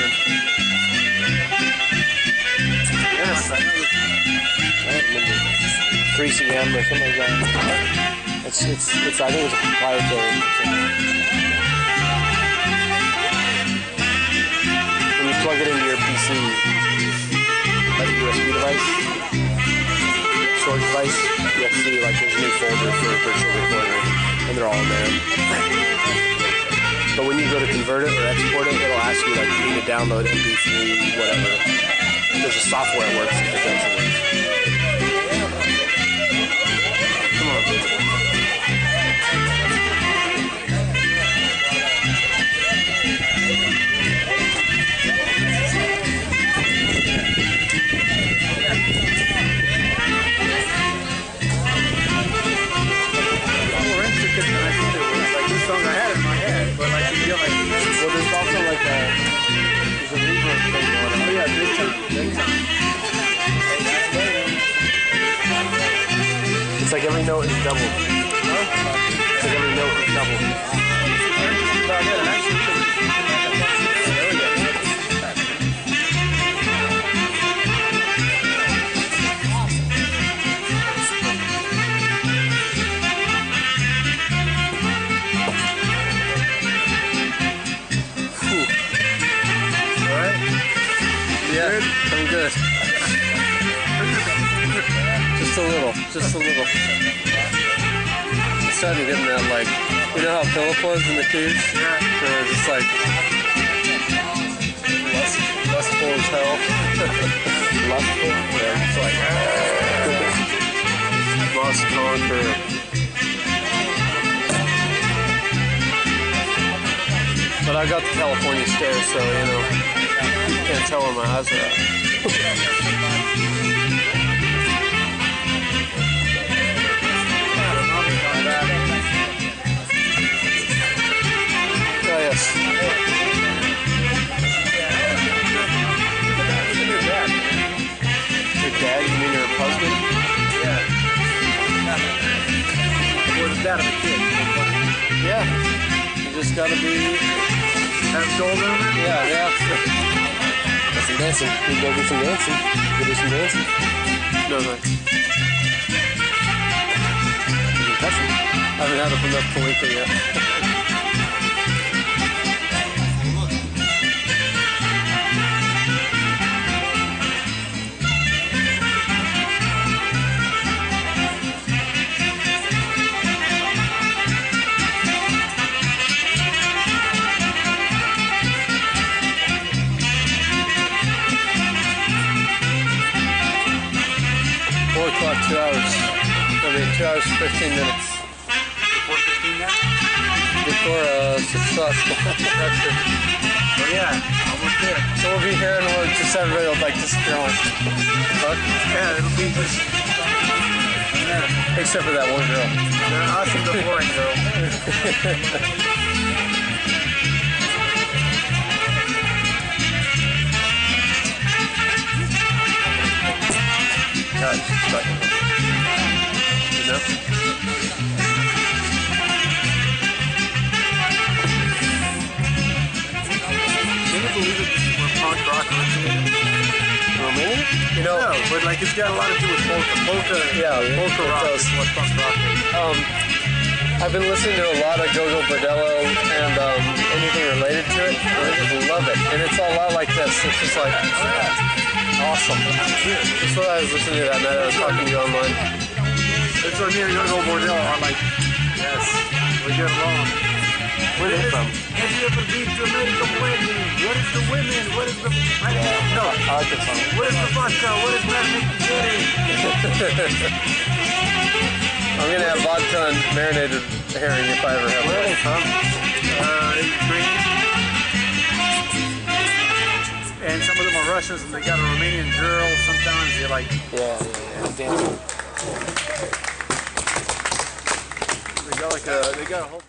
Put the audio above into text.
Gamblerman. Yes. I don't remember. 3C Gambler, something like that. It's I think it's a proprietary. When you plug it into your PC, like a USB device, storage device, you have to see like there's a new folder for a virtual recorder, and they're all in there. But when you go to convert it or export it, it'll ask you like you need to download MP3, whatever. There's a software that works eventually. Come on. Well, there's also like there's a reverb thing going on. Oh yeah, big time. It's like every note is doubled. It's like every note is doubled. Yeah, I'm good. Just a little. I'm starting to get in that, like, you know how Philip was in the keys? Yeah. Just like, lustful as hell. Lustful? Yeah, it's like, must conquer. But I got the California stairs, so, you know. Can't tell where my eyes are at. Oh, yes. Your dad? You mean your husband? Yeah. Or the dad of a kid. Yeah. You just gotta be... Have gold on it? Yeah. Some dancing. We go do some dancing. Go do some dancing. No. You can touch it. I haven't had enough to wait for yet. O'clock, 2 hours. 2 hours, 15 minutes. Before 15 now? Before 6 o'clock. Oh yeah, almost there. So we'll be here and we'll just everybody will like disappear on. Huh? Yeah, it'll be just... Yeah. Except for that one girl. They're awesome, the boring girl. Enough? Can you believe it? We're punk rock originated? Romania? You know, no, but like it's got a lot to do with polka. Polka rock is what punk rock is. I've been listening to a lot of Gogo Bordello and anything related to it, and I just love it. And it's a lot like this. It's just like awesome. That's what I was listening to that night. I was talking to you online. It's what me and Gogo Bordello are like. Yes, we get along. Where are they from? Have you ever been to American wedding? What is the women? What is the... No. I like this song. What is the vodka? What is Matchmaking City? I'm going to have vodka and marinated herring if I ever have. Where are they from? Ukraine. And some of them are Russians, and they got a Romanian girl. Sometimes they're like... Yeah. Dancing. They got a whole...